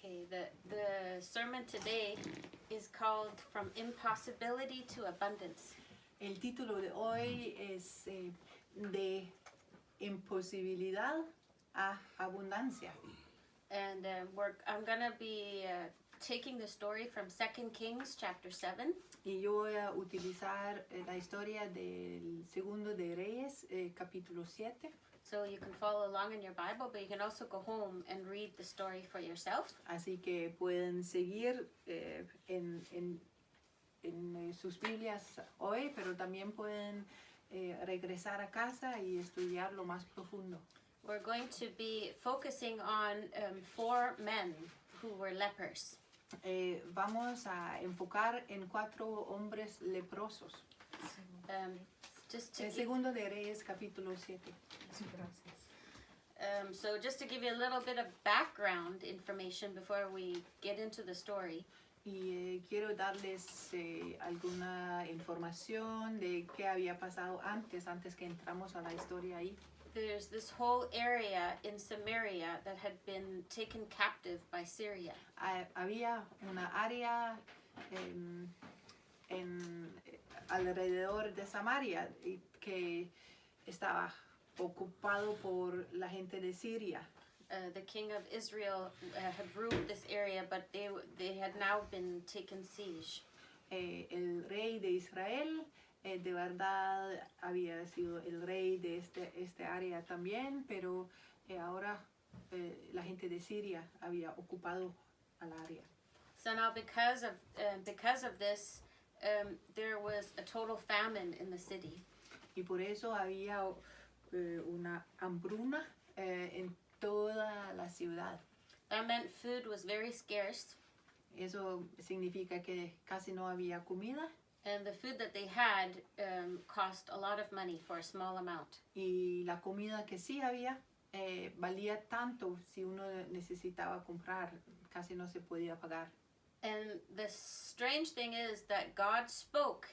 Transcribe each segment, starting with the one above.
Okay, the sermon today is called From Impossibility to Abundance. El título de hoy es de imposibilidad a abundancia. And I'm going to be taking the story from 2 Kings chapter 7. Y yo voy a utilizar la historia del segundo de Reyes, capítulo 7. So you can follow along in your Bible, but you can also go home and read the story for yourself. Así que pueden seguir en sus Biblias hoy, pero también pueden regresar a casa y estudiarlo más profundo. We're going to be focusing on 4 men who were lepers. Vamos a enfocar en 4 hombres leprosos. Just to El segundo de Reyes, capítulo 7. So just to give you a little bit of background information before we get into the story. Y quiero darles alguna información de qué había pasado antes que entramos a la historia ahí. There's this whole area in Samaria that had been taken captive by Syria. Había una área alrededor de Samaria que estaba ocupado por la gente de Siria. The king of Israel had ruled this area, but they had now been taken siege. El rey de Israel de verdad había sido el rey de este área también, pero ahora la gente de Siria había ocupado al área. So now because of this, there was a total famine in the city. Y por eso había una hambruna en toda la ciudad. That meant food was very scarce. Eso significa que casi no había comida. And the food that they had cost a lot of money for a small amount. Y la comida que sí había valía tanto, si uno necesitaba comprar, casi no se podía pagar. And the strange thing is that God spoke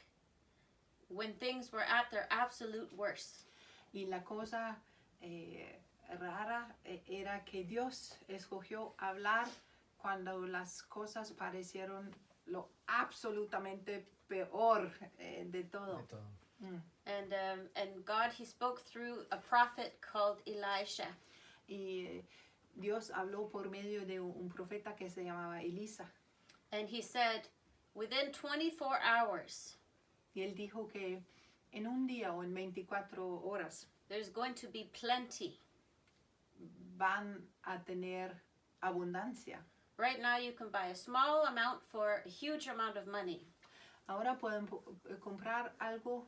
when things were at their absolute worst. Y la cosa rara era que Dios escogió hablar cuando las cosas parecieron lo absolutamente peor de todo. And God, he spoke through a prophet called Elisha. Y Dios habló por medio de un profeta que se llamaba Elisa. And he said, within 24 hours, Y él dijo que en un día o en 24 horas there's going to be plenty. van a tener abundancia. Right now you can buy a small amount for a huge amount of money. Ahora pueden comprar algo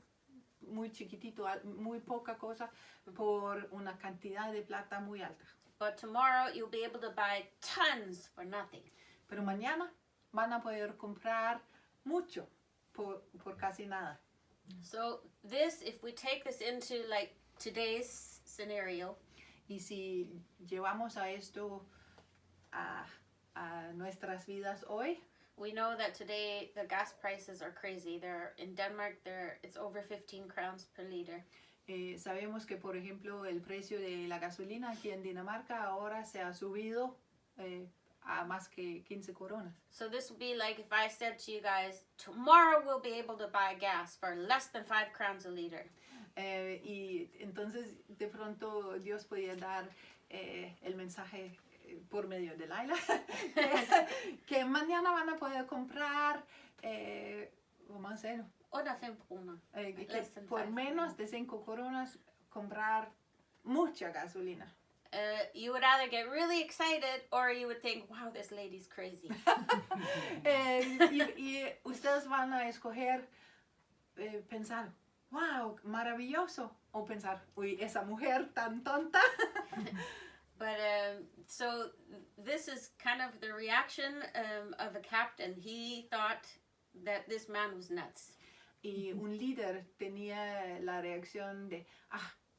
muy chiquitito, muy poca cosa, por una cantidad de plata muy alta. But tomorrow you'll be able to buy tons for nothing. Pero mañana van a poder comprar mucho por casi nada. So this, if we take this into like today's scenario, Y si llevamos a esto a nuestras vidas hoy, we know that today the gas prices are crazy. In Denmark, it's over 15 crowns per liter. sabemos que, por ejemplo, el precio de la gasolina aquí en Dinamarca ahora se ha subido a más que 15 coronas. So this would be like if I said to you guys, tomorrow we'll be able to buy gas for less than 5 crowns a liter. Y entonces de pronto Dios podía dar el mensaje por medio de Laila que mañana van a poder comprar o más cero, Under 5 kroner. que por menos de 5 coronas comprar mucha gasolina. You would either get really excited or you would think, wow, this lady's crazy. Y ustedes van a escoger pensar, wow, maravilloso, o pensar, uy, esa mujer tan tonta. But so this is kind of the reaction of a captain. He thought that this man was nuts. Y un líder tenía la reacción de,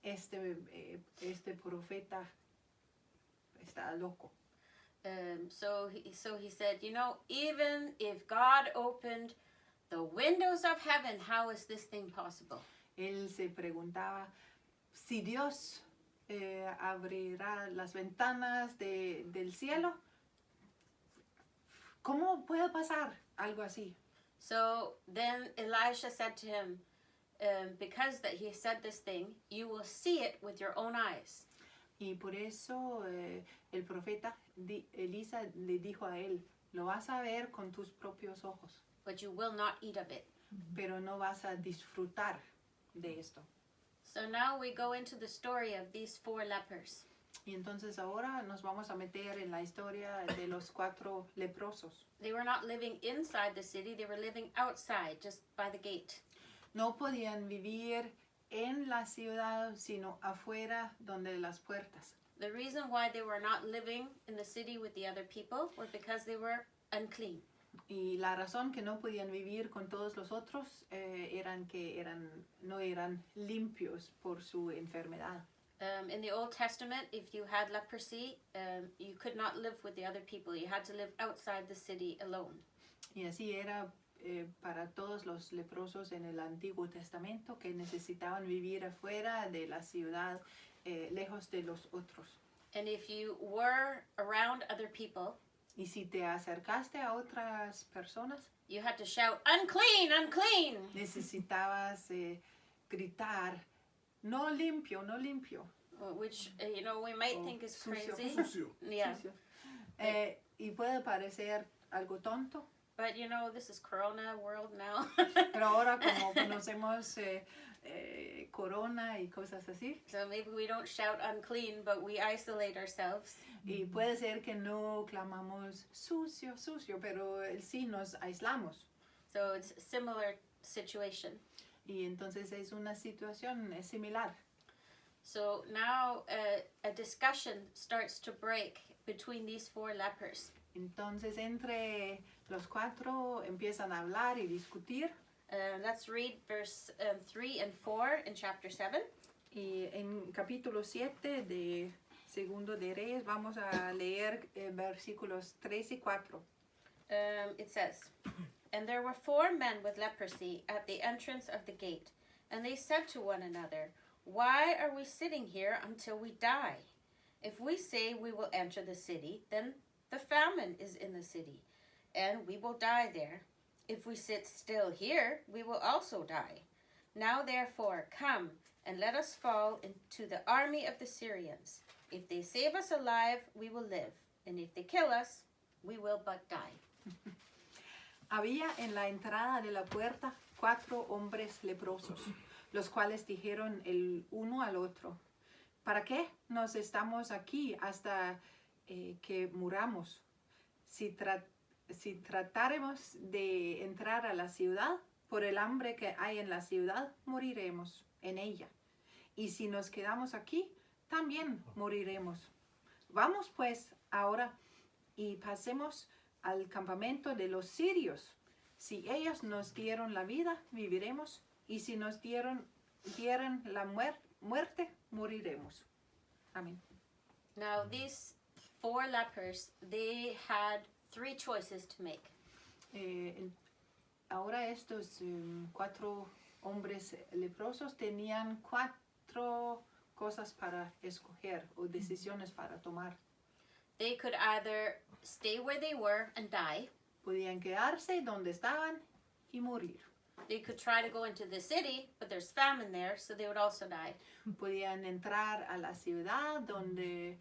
este profeta está loco. So he said, you know, even if God opened the windows of heaven, how is this thing possible? Él se preguntaba, si Dios abrirá las ventanas del cielo, ¿cómo puede pasar algo así? So then Elisha said to him, because that he said this thing, you will see it with your own eyes. Y por eso el profeta Elisa le dijo a él, lo vas a ver con tus propios ojos, But you will not eat of it. pero no vas a disfrutar de esto. So now we go into the story of these 4 lepers. Y entonces ahora nos vamos a meter en la historia de los 4 leprosos. They were not living inside the city, they were living outside, just by the gate. No podían vivir en la ciudad, sino afuera donde las puertas. The reason why they were not living in the city with the other people was because they were unclean. Y la razón que no podían vivir con todos los otros eran que no eran limpios por su enfermedad. In the Old Testament, if you had leprosy, you could not live with the other people. You had to live outside the city alone. Y así era para todos los leprosos en el Antiguo Testamento, que necesitaban vivir afuera de la ciudad, lejos de los otros. And if you were around other people, Y si te acercaste a otras personas, you had to shout, "Unclean, unclean!" necesitabas gritar, no limpio, no limpio. Which, we might think is Sucio. crazy. Sucio. Yeah. Sucio. Y puede parecer algo tonto, But, this is Corona world now. pero ahora como conocemos corona y cosas así, So maybe we don't shout unclean, but we isolate ourselves. y puede ser que no clamamos sucio, sucio, pero sí nos aislamos. So it's a similar situation. Y entonces es una situación similar. So now a discussion starts to break between these 4 lepers. Entonces entre los 4 empiezan a hablar y discutir. Let's read verse 3 and 4 in chapter 7. Y en capítulo 7 de Segundo de Reyes vamos a leer versículos 3 y 4. It says, "And there were 4 men with leprosy at the entrance of the gate, and they said to one another, 'Why are we sitting here until we die? If we say we will enter the city, then the famine is in the city, and we will die there. If we sit still here, we will also die. Now therefore, come, and let us fall into the army of the Syrians. If they save us alive, we will live, and if they kill us, we will but die.'" Había en la entrada de la puerta 4 hombres leprosos, los cuales dijeron el uno al otro, ¿para qué nos estamos aquí hasta que muramos? Si tratáremos de entrar a la ciudad, por el hambre que hay en la ciudad, moriremos en ella. Y si nos quedamos aquí, también moriremos. Vamos pues ahora y pasemos al campamento de los sirios. Si ellos nos dieron la vida, viviremos. Y si nos dieran la muerte, moriremos. Amén. Now these 4 lepers, they had 3 choices to make. Ahora estos 4 hombres leprosos tenían 4 cosas para escoger o decisiones para tomar. They could either stay where they were and die. Podían quedarse donde estaban y morir. They could try to go into the city, but there's famine there, so they would also die. Podían entrar a la ciudad donde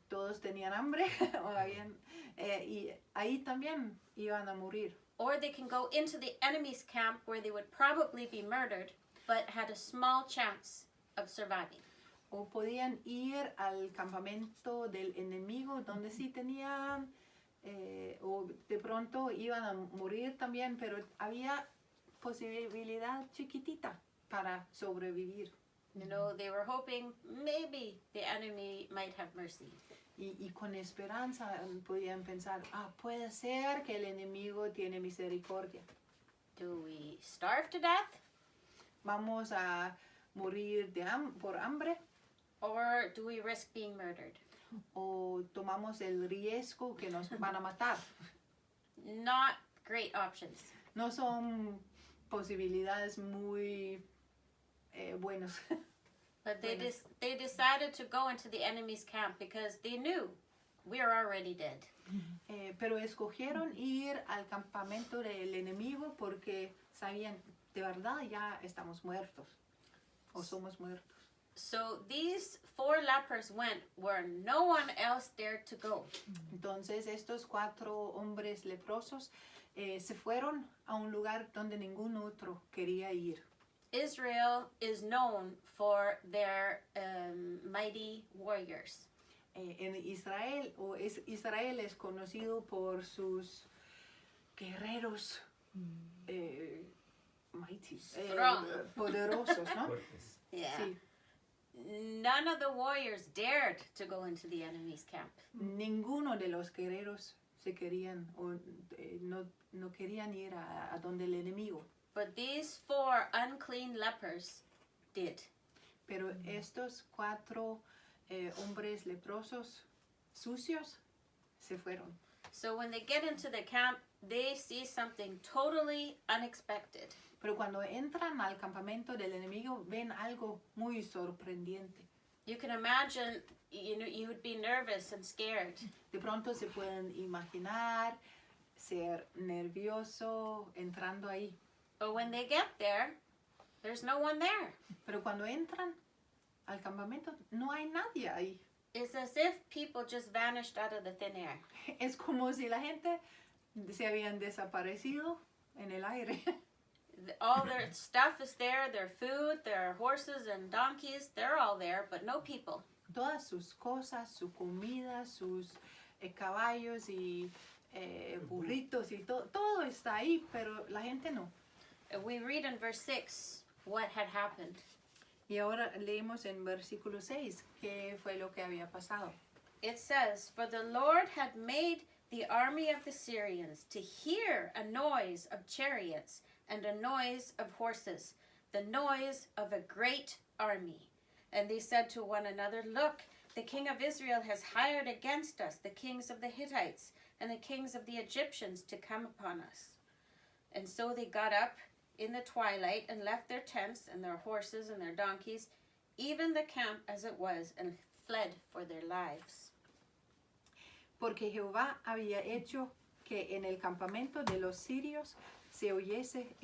todos tenían hambre y ahí también iban a morir. Or they can go into the enemy's camp where they would probably be murdered, but had a small chance of surviving. O podían ir al campamento del enemigo donde sí tenían, o de pronto iban a morir también, pero había posibilidad chiquitita para sobrevivir. They were hoping maybe the enemy might have mercy. Y con esperanza podían pensar, puede ser que el enemigo tiene misericordia. Do we starve to death? ¿Vamos a morir por hambre? Or do we risk being murdered? ¿O tomamos el riesgo que nos van a matar? Not great options. No son posibilidades muy buenas. But they decided to go into the enemy's camp because they knew we are already dead. Pero escogieron ir al campamento del enemigo porque sabían, de verdad ya estamos muertos o somos muertos. So these 4 lepers went where no one else dared to go. Entonces estos 4 hombres leprosos se fueron a un lugar donde ningún otro quería ir. Israel is known for their mighty warriors. En Israel, Israel es conocido por sus guerreros mighty, Strong. poderosos, ¿no? Fuertes. Yeah. Sí. None of the warriors dared to go into the enemy's camp. Ninguno de los guerreros se querían o no querían ir a donde el enemigo. But these 4 unclean lepers did. Pero estos 4 hombres leprosos sucios se fueron. So when they get into the camp, they see something totally unexpected. Pero cuando entran al campamento del enemigo ven algo muy sorprendente. You can imagine, you would be nervous and scared. De pronto se pueden imaginar ser nervioso entrando ahí. But when they get there, there's no one there. Pero cuando entran al campamento no hay nadie ahí. It's as if people just vanished out of the thin air. Es como si la gente se habían desaparecido en el aire. All their stuff is there, their food, their horses and donkeys, they're all there, but no people. Todas sus cosas, su comida, sus caballos y burritos y todo está ahí, pero la gente no. We read in verse 6 what had happened. Y ahora leemos en versículo 6 qué fue lo que había pasado. It says, "For the Lord had made the army of the Syrians to hear a noise of chariots and a noise of horses, the noise of a great army. And they said to one another, Look, the king of Israel has hired against us the kings of the Hittites and the kings of the Egyptians to come upon us. And so they got up in the twilight and left their tents and their horses and their donkeys, even the camp as it was, and fled for their lives." Porque Jehová había hecho que en el campamento de los sirios se oyese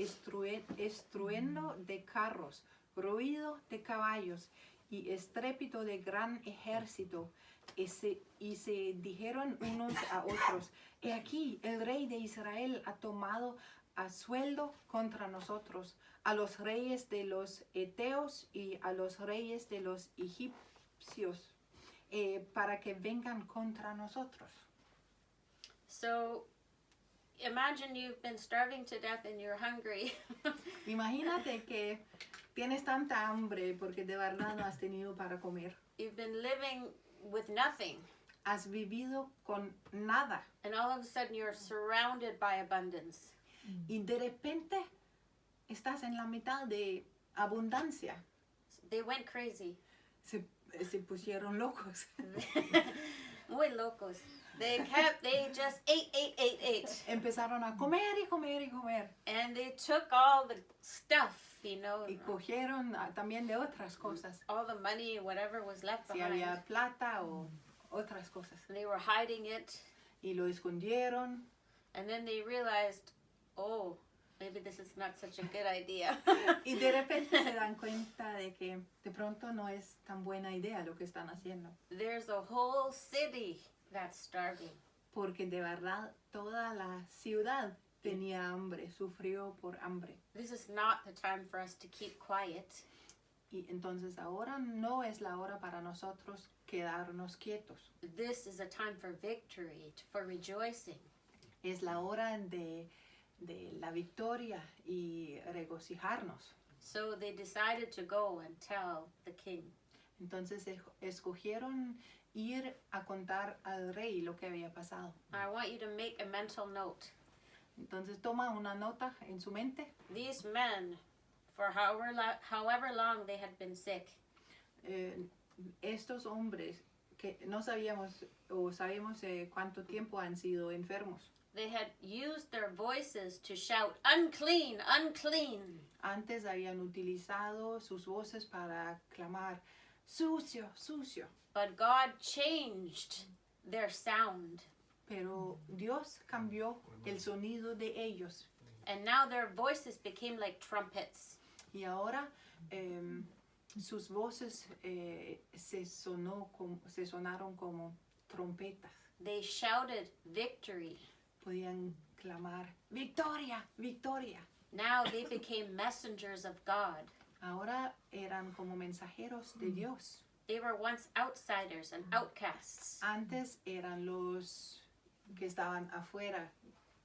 estruendo de carros, ruido de caballos y estrépito de gran ejército. Y se dijeron unos a otros, he aquí, el rey de Israel ha tomado a sueldo contra nosotros, a los reyes de los Eteos y a los reyes de los egipcios, para que vengan contra nosotros. So imagine you've been starving to death and you're hungry. Imagínate que tienes tanta hambre porque de verdad no has tenido para comer. You've been living with nothing, Has vivido con nada and all of a sudden you're surrounded by abundance. y de repente estás en la mitad de abundancia. They went crazy. Se pusieron locos. Muy locos. They just ate. Empezaron a comer y comer y comer. And they took all the stuff, you know, Y cogieron también de otras cosas. all the money, whatever was left Si behind. había plata o otras cosas. They were hiding it. Y lo escondieron. And then they realized, oh, maybe this is not such a good idea. Y de repente se dan cuenta de que de pronto no es tan buena idea lo que están haciendo. There's a whole city that's starving. Porque de verdad toda la ciudad tenía hambre, sufrió por hambre. This is not the time for us to keep quiet. Y entonces ahora no es la hora para nosotros quedarnos quietos. This is a time for victory, for rejoicing. Es la hora de la victoria y regocijarnos. So they decided to go and tell the king. Entonces escogieron ir a contar al rey lo que había pasado. I want you to make a mental note. Entonces toma una nota en su mente. These men, for however long they had been sick, Estos hombres que no sabíamos o sabemos cuánto tiempo han sido enfermos. they had used their voices to shout, "Unclean, unclean." Antes habían utilizado sus voces para clamar, sucio, sucio. But God changed their sound. Pero Dios cambió el sonido de ellos. And now their voices became like trumpets. Y ahora sus voces se sonaron como trompetas. They shouted victory. Podían clamar, victoria, victoria. Now they became messengers of God. Ahora eran como mensajeros de Dios. They were once outsiders and outcasts. Antes eran los que estaban afuera,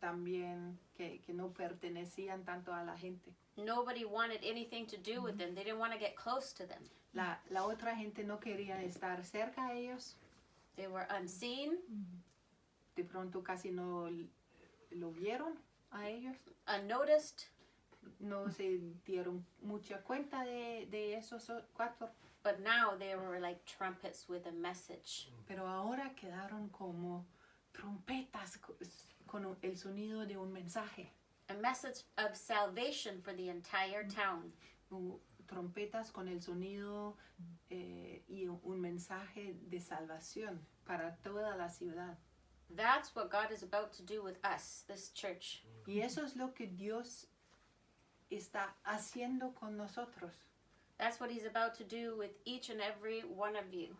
también que no pertenecían tanto a la gente. Nobody wanted anything to do with them. They didn't want to get close to them. La otra gente no quería estar cerca a ellos. They were unseen, De pronto casi no lo vieron a ellos. unnoticed, No se dieron mucha cuenta de esos cuatro. but now they were like trumpets with a message. Pero ahora quedaron como trompetas con el sonido de un mensaje. A message of salvation for the entire town. Trompetas con el sonido y un mensaje de salvación para toda la ciudad. That's what God is about to do with us, this church. Y eso es lo que Dios está haciendo con nosotros. That's what He's about to do with each and every one of you,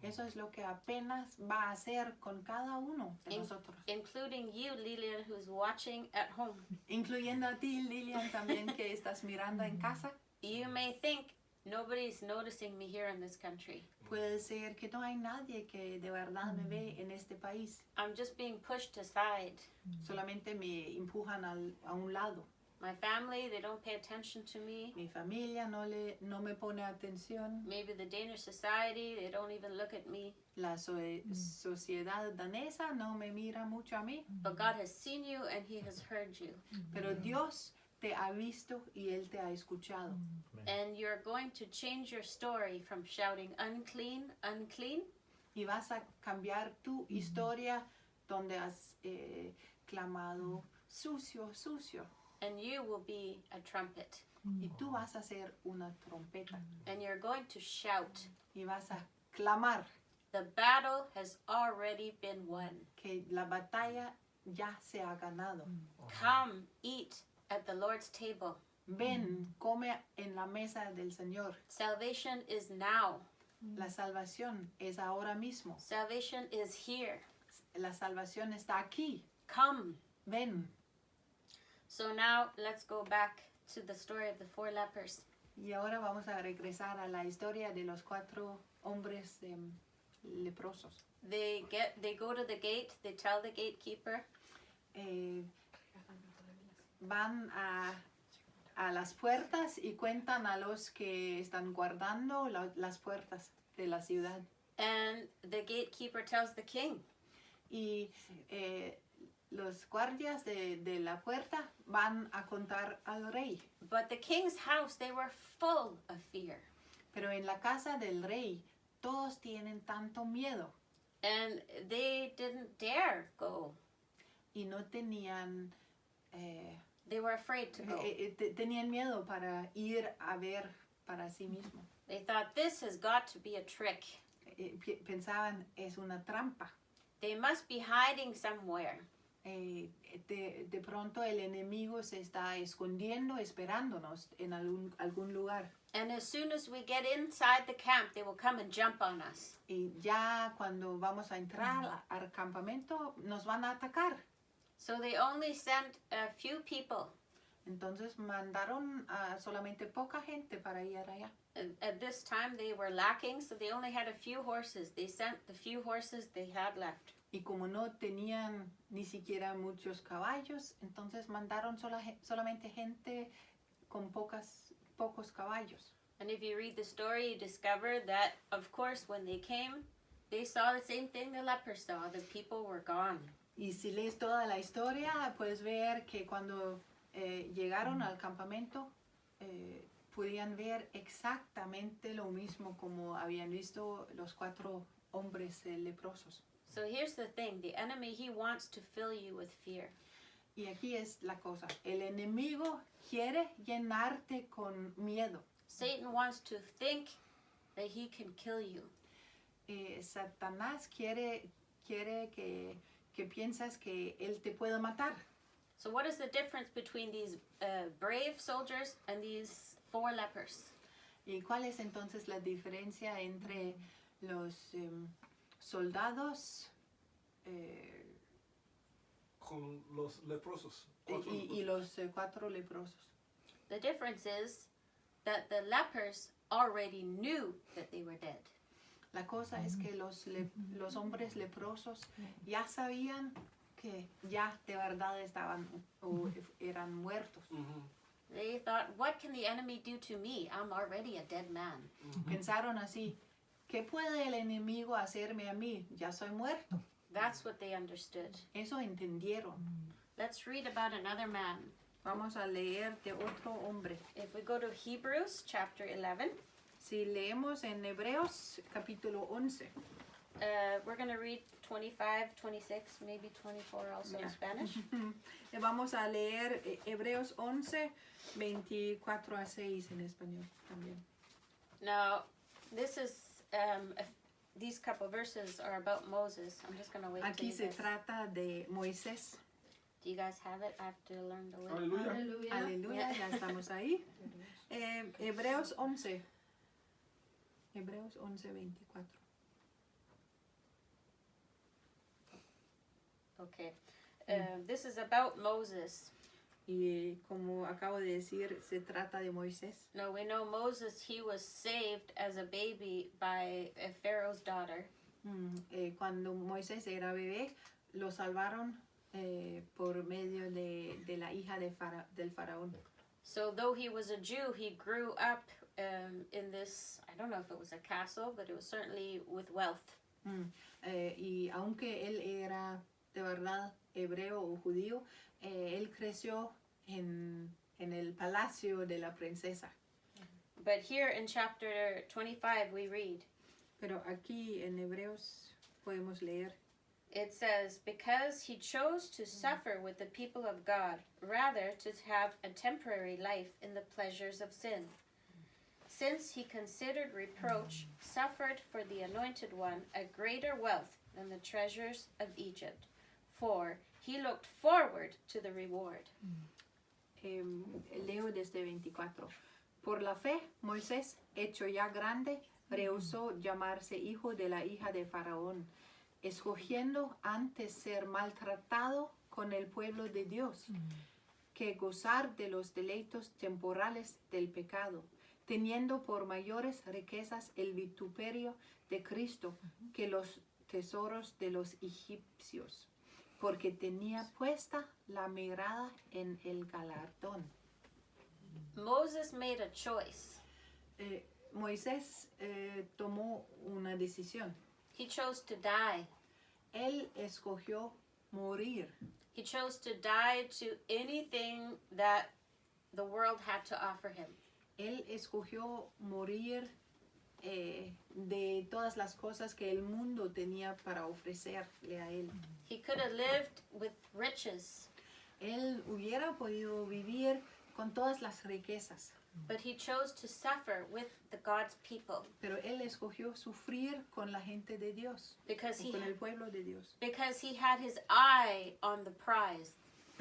Eso es lo que apenas va a hacer con cada uno de nosotros. including you, Lilian, who's watching at home. Incluyendo a ti, Lilian, también que estás mirando en casa. You may think nobody's noticing me here in this country. Puede ser que no hay nadie que de verdad me ve en este país. I'm just being pushed aside. Solamente me empujan a un lado. My family, they don't pay attention to me. Mi familia no me pone atención. Maybe the Danish society, they don't even look at me. La sociedad danesa no me mira mucho a mí. But God has seen you and He has heard you. Pero Dios te ha visto y Él te ha escuchado. And you're going to change your story from shouting unclean, unclean, Y vas a cambiar tu historia donde has clamado sucio, sucio. and you will be a trumpet. Y tú vas a ser una trompeta. And you're going to shout. Y vas a clamar The battle has already been won. que la batalla ya se ha ganado. Come, eat at the Lord's table. Ven, come en la mesa del Señor. Salvation is now. La salvación es ahora mismo. Salvation is here. La salvación está aquí. Come. Ven. So now let's go back to the story of the 4 lepers. Y ahora vamos a regresar a la historia de los 4 hombres leprosos. They go to the gate. They tell the gatekeeper, Van a las puertas y cuentan a los que están guardando las puertas de la ciudad. and the gatekeeper tells the king. Y los guardias de la puerta van a contar al rey. But the king's house, they were full of fear. Pero en la casa del rey todos tienen tanto miedo And they didn't dare go. y no tenían They were afraid to go. tenían miedo para ir a ver para sí mismo. They thought, this has got to be a trick. Pensaban, es una trampa. They must be hiding somewhere. De pronto el enemigo se está escondiendo, esperándonos en algún lugar. And as soon as we get inside the camp, they will come and jump on us. Y ya cuando vamos a entrar al campamento, nos van a atacar. So they only sent a few people. Entonces mandaron a solamente poca gente para ir allá. At this time, they were lacking, so they only had a few horses. They sent the few horses they had left. Y como no tenían ni siquiera muchos caballos, entonces mandaron solamente gente con pocos caballos. And if you read the story, you discover that, of course, when they came, they saw the same thing the lepers saw. The people were gone. Y si lees toda la historia, puedes ver que cuando llegaron al campamento, podían ver exactamente lo mismo como habían visto los 4 hombres leprosos. So here's the thing. The enemy, he wants to fill you with fear. Y aquí es la cosa. El enemigo quiere llenarte con miedo. Satan wants to think that he can kill you. Satanás quiere quiere que piensas que él te puede matar. So what is the difference between these brave soldiers and these 4 lepers? ¿Y cuál es entonces la diferencia entre los soldados con los leprosos. y los 4 leprosos? The difference is that the lepers already knew that they were dead. La cosa es que los hombres leprosos ya sabían que ya de verdad estaban o eran muertos. They thought, what can the enemy do to me? I'm already a dead man. Pensaron así, ¿qué puede el enemigo hacerme a mí? Ya soy muerto. That's what they understood. Eso entendieron. Let's read about another man. Vamos a leer de otro hombre. If we go to Hebrews chapter 11, Si leemos en Hebreos capítulo 11, we're going to read 25, 26, maybe 24 also in Spanish. vamos a leer Hebreos 11, 24 a 6 en español también. Now, this is, these couple verses are about Moses. I'm just going to wait till Aquí you se guys. trata de Moisés. Do you guys have it? I have to learn the word. Aleluya. Aleluya, ya estamos ahí. Hebreos 11. Hebreos 11, 24. Okay. This is about Moses. Y como acabo de decir, se trata de Moisés. Now, we know Moses, he was saved as a baby by Pharaoh's daughter. Cuando Moisés era bebé, lo salvaron por medio de la hija del faraón. So though he was a Jew, he grew up in this, I don't know if it was a castle, but it was certainly with wealth. Y aunque él era de verdad hebreo o judío, él creció en el palacio de la princesa. But here in chapter 25 we read, Pero aquí en Hebreos podemos leer, it says, because he chose to suffer with the people of God, rather to have a temporary life in the pleasures of sin. Since he considered reproach, suffered for the anointed one a greater wealth than the treasures of Egypt. For he looked forward to the reward. leo desde 24. Por la fe, Moisés, hecho ya grande, rehusó llamarse hijo de la hija de Faraón, escogiendo antes ser maltratado con el pueblo de Dios, que gozar de los deleitos temporales del pecado, teniendo por mayores riquezas el vituperio de Cristo que los tesoros de los egipcios, porque tenía puesta la mirada en el galardón. Moses made a choice. Moisés tomó una decisión. He chose to die. Él escogió morir. He chose to die to anything that the world had to offer him. Él escogió morir de todas las cosas que el mundo tenía para ofrecerle a él. He could have lived with riches, Él hubiera podido vivir con todas las riquezas, but he chose to suffer with the God's people pero él escogió sufrir con la gente de Dios, because o con el pueblo de Dios, he had his eye on the prize.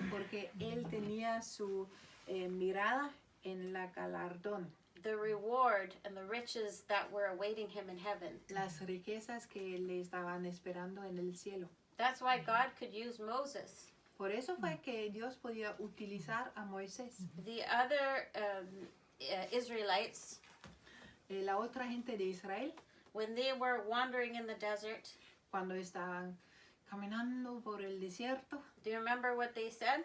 porque él tenía su mirada en la galardón, The reward and the riches that were awaiting him in heaven. las riquezas que le estaban esperando en el cielo. That's why God could use Moses. Por eso fue que Dios podía utilizar a Moisés. The other Israelites, La otra gente de Israel, when they were wandering in the desert, cuando estaban caminando por el desierto, do you remember what they said?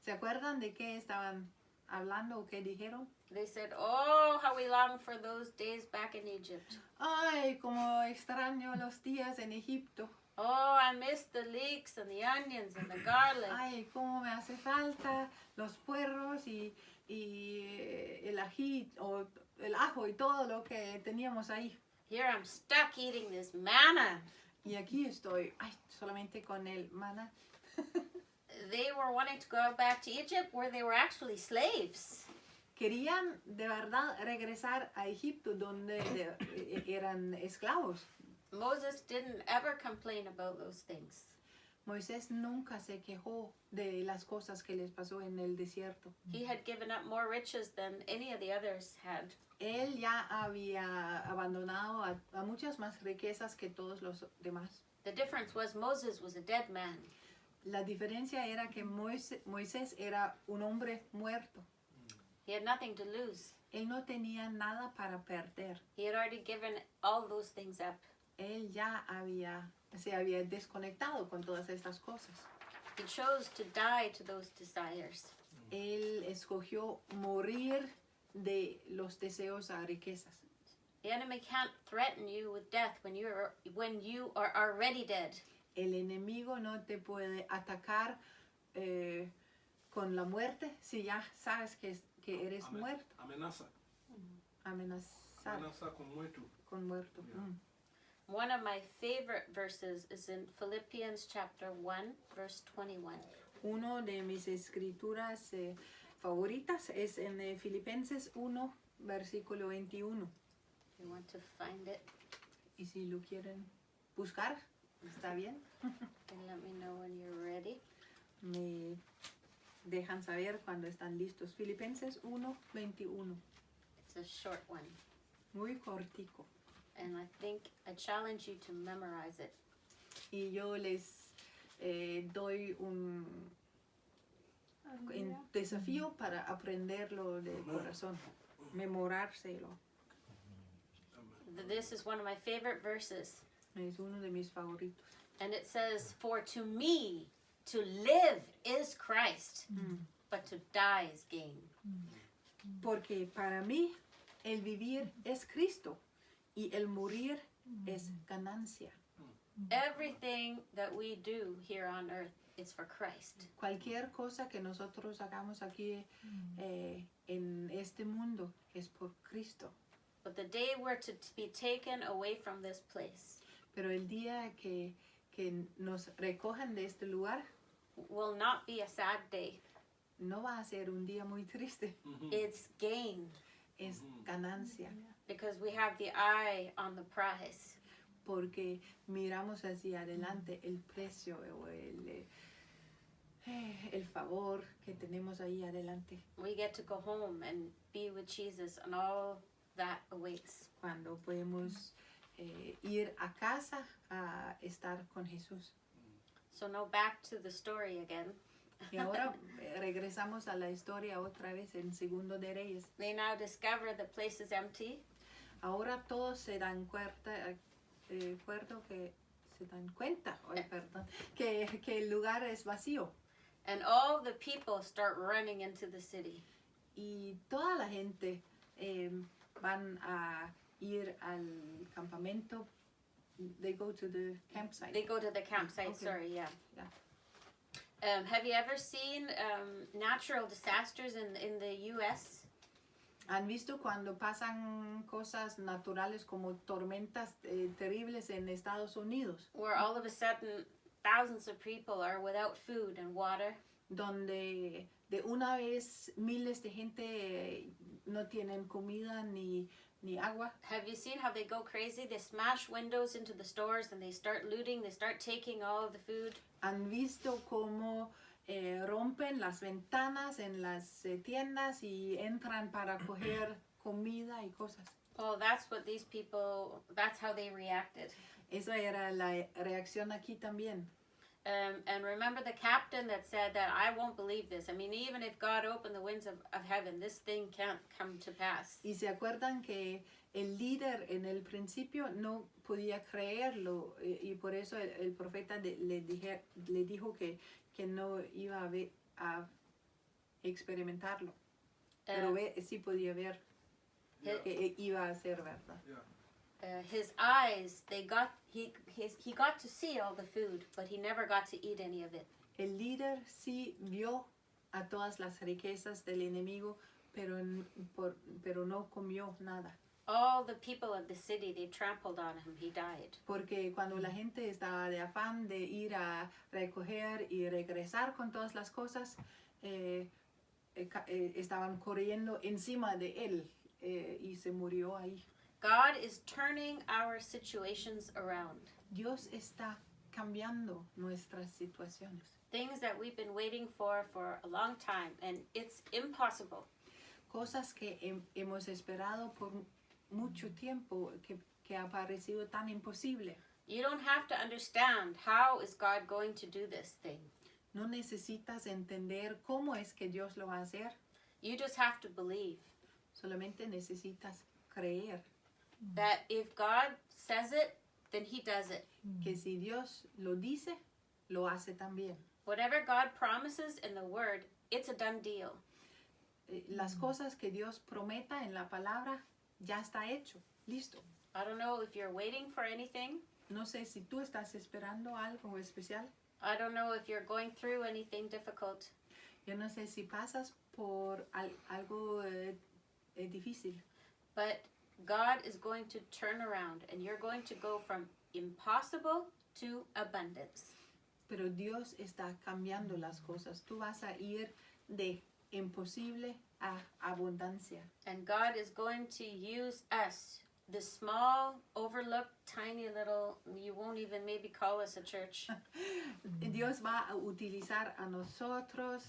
¿se acuerdan de qué estaban hablando o qué dijeron? They said, oh, how we long for those days back in Egypt. Ay, como extraño los días en Egipto. Oh, I miss the leeks and the onions and the garlic. Ay, cómo me hace falta los puerros y el ají o el ajo y todo lo que teníamos ahí. Here I'm stuck eating this manna. Y aquí estoy, ay, solamente con el maná. They were wanting to go back to Egypt where they were actually slaves. Querían de verdad regresar a Egipto donde eran esclavos. Moses didn't ever complain about those things. Moisés nunca se quejó de las cosas que les pasó en el desierto. He had given up more riches than any of the others had. Él ya había abandonado a muchas más riquezas que todos los demás. The difference was Moses was a dead man. La diferencia era que Moisés era un hombre muerto. He had nothing to lose. Él no tenía nada para perder. He had already given all those things up. Él ya se había desconectado con todas estas cosas. He chose to die to those desires. Él escogió morir de los deseos a riquezas. The enemy can't threaten you with death when you are already dead. El enemigo no te puede atacar con la muerte si ya sabes que eres muerto. Amenaza. Amenazar Amenaza con muerto. con muerto. Yeah. One of my favorite verses is in Philippians chapter 1, verse 21. Uno de mis escrituras favoritas es en Filipenses 1, versículo 21. You want to find it? Y si lo quieren buscar, está bien. And let me know when you're ready. Me dejan saber cuando están listos. Filipenses 1, 21. It's a short one. Muy cortico. And I challenge you to memorize it. Y yo les doy un desafío para aprenderlo de corazón, memorárselo. This is one of my favorite verses. Es uno de mis favoritos. And it says, "For to me, to live is Christ, but to die is gain." Porque para mí el vivir es Cristo y el morir es ganancia. Everything that we do here on earth is for Christ. Cualquier cosa que nosotros hagamos aquí en este mundo es por Cristo. But the day we're to be taken away from this place Pero el día que nos recojan de este lugar will not be a sad day. no va a ser un día muy triste, It's gain es ganancia. because we have the eye on the prize. Porque miramos hacia adelante el precio o el favor que tenemos ahí adelante We get to go home and be with Jesus, and all that awaits. cuando podemos ir a casa a estar con Jesús. So now back to the story again. Y ahora regresamos a la historia otra vez en Segundo de Reyes. They now discover the place is empty. Ahora todos se dan cuenta que el lugar es vacío. And all the people start running into the city. Y toda la gente van a ir al campamento. They go to the campsite. They go to the campsite, Okay. sorry, yeah. Yeah. Have you ever seen natural disasters in the U.S.? ¿Han visto cuando pasan cosas naturales como tormentas terribles en Estados Unidos? Where all of a sudden thousands of people are without food and water? Donde de una vez miles de gente no tienen comida ni agua. Have you seen how they go crazy? They smash windows into the stores and they start looting, they start taking all of the food. ¿Han visto cómo rompen las ventanas en las tiendas y entran para coger comida y cosas? Oh, that's how they reacted. Esa era la reacción aquí también. And remember the captain that said that I won't believe this. I mean, even if God opened the windows of heaven, this thing can't come to pass. Y se acuerdan que el líder en el principio no podía creerlo y por eso el profeta le dijo que no iba a experimentarlo. Pero sí podía ver que iba a ser verdad. Yeah. His eyes, he got to see all the food, but he never got to eat any of it. El líder sí vio a todas las riquezas del enemigo, pero no comió nada. All the people of the city, they trampled on him. He died. Porque cuando la gente estaba de afán de ir a recoger y regresar con todas las cosas, estaban corriendo encima de él y se murió ahí. God is turning our situations around. Dios está cambiando nuestras situaciones. Things that we've been waiting for a long time, and it's impossible. Cosas que hemos esperado por mucho tiempo, que ha parecido tan imposible. You don't have to understand how is God going to do this thing. No necesitas entender cómo es que Dios lo va a hacer. You just have to believe Solamente necesitas creer that if God says it, then he does it. que si Dios lo dice, lo hace también. Whatever God promises in the word, it's a done deal. Las cosas que Dios prometa en la palabra ya está hecho, listo. I don't know if you're waiting for anything. No sé si tú estás esperando algo especial. I don't know if you're going through anything difficult. Yo no sé si pasas por algo difícil. But God is going to turn around and you're going to go from impossible to abundance. Pero Dios está cambiando las cosas. Tú vas a ir de imposible a abundancia. And God is going to use us, the small, overlooked, tiny little, you won't even maybe call us a church. Dios va a utilizar a nosotros.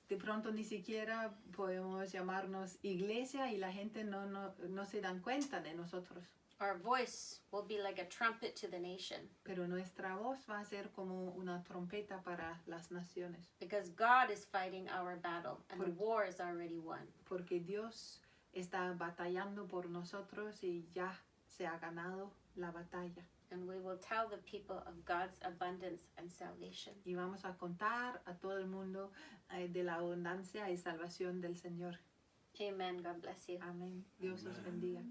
De pronto ni siquiera podemos llamarnos iglesia y la gente no se dan cuenta de nosotros. Our voice will be like a trumpet to the nation. Pero nuestra voz va a ser como una trompeta para las naciones. Because God is fighting our battle and the war is already won. Porque Dios está batallando por nosotros y ya se ha ganado la batalla. And we will tell the people of God's abundance and salvation. Y vamos a contar a todo el mundo de la abundancia y salvación del Señor. Amen. God bless you. Amén. Dios os bendiga.